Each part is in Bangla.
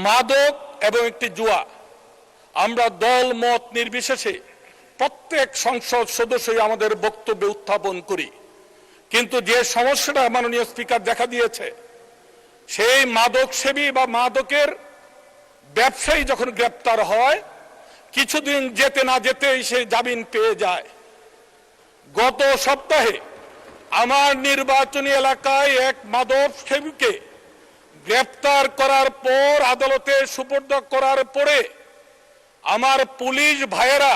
মাদক এবং একটি জুয়া। আমরা দল মত নির্বিশেষে প্রত্যেক সংসদ সদস্যই আমাদের বক্তব্যে উত্থাপন করি, কিন্তু যে সমস্যাটা মাননীয় স্পিকার দেখা দিয়েছে, সেই মাদক সেবী বা মাদকের ব্যবসায়ী যখন গ্রেপ্তার হয়, কিছুদিন যেতে না যেতেই সে জামিন পেয়ে যায়। গত সপ্তাহে আমার নির্বাচনী এলাকায় এক মাদক সেবীকে গ্রেপ্তার করার পর আদালতে সুপর্দ করার পরে আমার পুলিশ ভাইয়েরা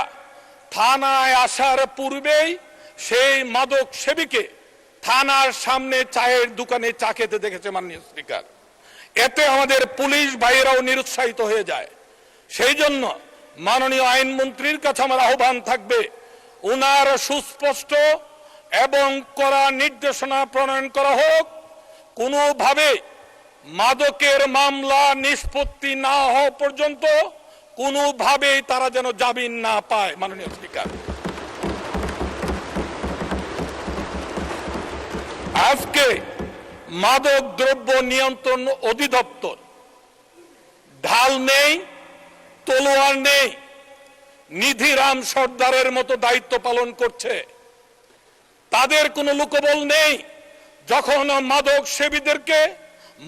থানায় আসার পূর্বেই সেই মাদক সেবীকে থানার সামনে চায়ের দোকানে চা খেতে দেখেছে মাননীয় স্পিকার। এতে আমাদের পুলিশ ভাইয়েরাও নিরুৎসাহিত হয়ে যায়। সেই জন্য মাননীয় আইনমন্ত্রীর কাছে আমার আহ্বান থাকবে, উনার সুস্পষ্ট এবং কড়া নির্দেশনা প্রণয়ন করা হোক, কোনোভাবে মাদকের মামলা নিষ্পত্তি না হওয়া পর্যন্ত কোনোভাবেই তারা যেন জামিন না পায়। মাননীয় স্পিকার, আজকে মাদক দ্রব্য নিয়ন্ত্রণ অধিদপ্তর ঢাল নেই, তলোয়ার নেই, নিধিরাম সর্দারের মতো দায়িত্ব পালন করছে। তাদের কোনো লোকবল নেই। যখন মাদক সেবীদেরকে,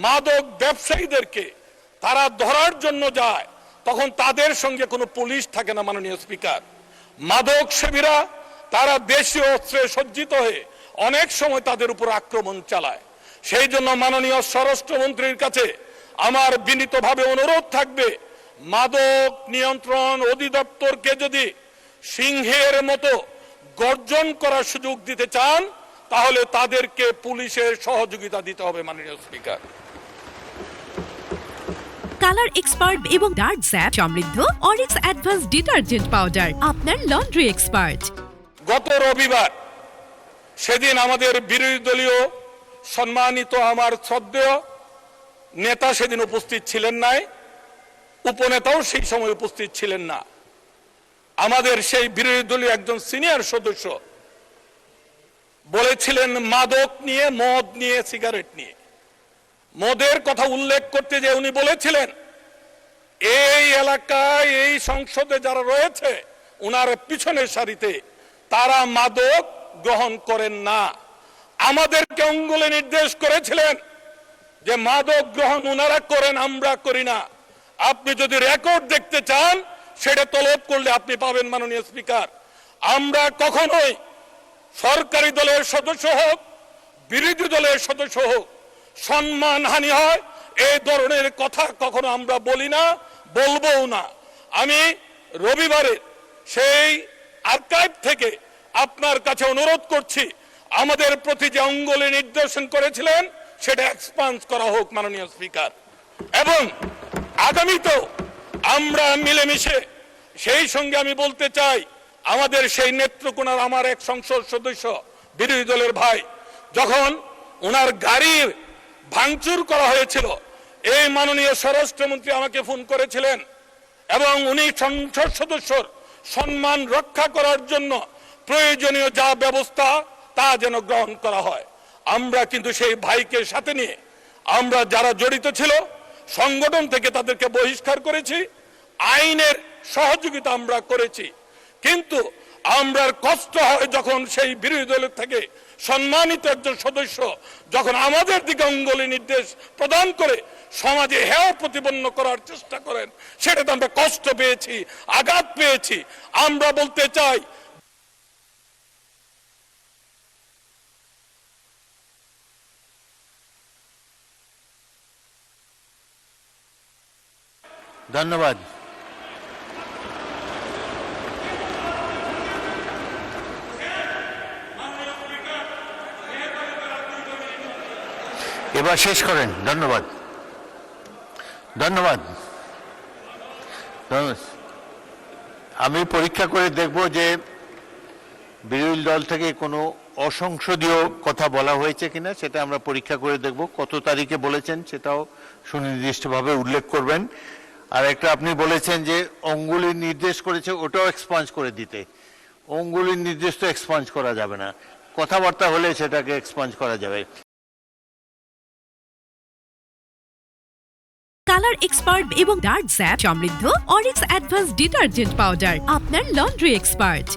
মাদক ব্যবসায়ীদেরকে তারা ধরার জন্য যায়, তখন তাদের সঙ্গে কোনো পুলিশ থাকে না। মাননীয় স্পিকার, মাদক সেবীরা তারা দেশীয় অস্ত্রে সজ্জিত হয়ে অনেক সময় তাদের উপর আক্রমণ চালায়। সেই জন্য মাননীয় স্বরাষ্ট্রমন্ত্রীর কাছে আমার বিনীতভাবে অনুরোধ থাকবে, মাদক নিয়ন্ত্রণ অধিদপ্তরকে যদি সিংহের মতো গর্জন করার সুযোগ দিতে চান, তাহলে তাদেরকে পুলিশের সহযোগিতা দিতে হবে। মাননীয় স্পিকার, কালার এক্সপার্ট এবং ডার্ক স্যাপ সমৃদ্ধ অরিক্স অ্যাডভান্স ডিটারজেন্ট পাউডার, আপনার লন্ড্রি এক্সপার্ট। গত রবিবার সেদিন আমাদের বিরোধী দলীয় সম্মানিত আমার শ্রদ্ধেয় নেতা সেদিন উপস্থিত ছিলেন নাই, উপনেতাও সেই সময় উপস্থিত ছিলেন না। আমাদের সেই বিরোধী দলীয় একজন সিনিয়র সদস্য বলেছিলেন মাদক নিয়ে, মদ নিয়ে, সিগারেট নিয়ে। মদের কথা উল্লেখ করতে যে উনি বলেছিলেন, এই এলাকায় এই সংসদে যারা রয়েছে উনার পিছনের সারিতে তারা মাদক গ্রহণ করেন না। আমাদেরকে অঙ্গুলে নির্দেশ করেছিলেন যে মাদক গ্রহণ উনারা করেন, আমরা করি না। আপনি যদি রেকর্ড দেখতে চান সেটা তলব করলে আপনি পাবেন। মাননীয় স্পিকার, আমরা কখনোই সরকারি দলের সদস্য হোক, বিরোধী দলের সদস্য হোক, সম্মানহানি হয় এই ধরনের কথা কখনো আমরা বলি না, বলবও না। আমি রবিবারে সেই আর্কাইভ থেকে আপনার কাছে অনুরোধ করছি, আমাদের প্রতি যে অঙ্গুলি নির্দেশন করেছিলেন সেটা এক্সপান্স করা হোক। মাননীয় স্পিকার, এবং আগামীতেও আমরা মিলেমিশে, সেই সঙ্গে আমি বলতে চাই, আমাদের সেই নেত্রকোনার আমার এক সংসদ সদস্য বিরোধী দলের ভাই, যখন ওনার গাড়ির ভাঙচুর করা হয়েছিল, এই মাননীয় স্বরাষ্ট্রমন্ত্রী আমাকে ফোন করেছিলেন এবং উনি সংসদ সদস্যর সম্মান রক্ষা করার জন্য প্রয়োজনীয় যা ব্যবস্থা তা যেন গ্রহণ করা হয়। আমরা কিন্তু সেই ভাইকে সাথে নিয়ে আমরা যারা জড়িত ছিল সংগঠন থেকে তাদেরকে বহিষ্কার করেছি, আইনের সহযোগিতা আমরা করেছি। কিন্তু আমরা কষ্ট হয় যখন সেই বিরোধী দলের থেকে সম্মানিত একজন সদস্য যখন আমাদের দিকে অঙ্গুলি নির্দেশ প্রদান করে সমাজে হেয় প্রতিপন্ন করার চেষ্টা করেন, সেটাতে আমরা কষ্ট পেয়েছি, আঘাত পেয়েছি। আমরা বলতে চাই, ধন্যবাদ। এবার শেষ করেন। ধন্যবাদ, ধন্যবাদ। আমি পরীক্ষা করে দেখব যে বিরোধী দল থেকে কোনো অসংসদীয় কথা বলা হয়েছে কিনা, সেটা আমরা পরীক্ষা করে দেখব। কত তারিখে বলেছেন সেটাও সুনির্দিষ্টভাবে উল্লেখ করবেন। আর একটা আপনি বলেছেন যে অঙ্গুলির নির্দেশ করেছে, ওটাও এক্সপাঞ্জ করে দিতে। অঙ্গুলির নির্দেশ তো এক্সপাঞ্জ করা যাবে না, কথাবার্তা হলে সেটাকে এক্সপাঞ্জ করা যাবে। কালার এক্সপার্ট এবং ডার্ক স্যাপ সমৃদ্ধ অরিক্স অ্যাডভান্স ডিটারজেন্ট পাউডার, আপনার লন্ড্রি এক্সপার্ট।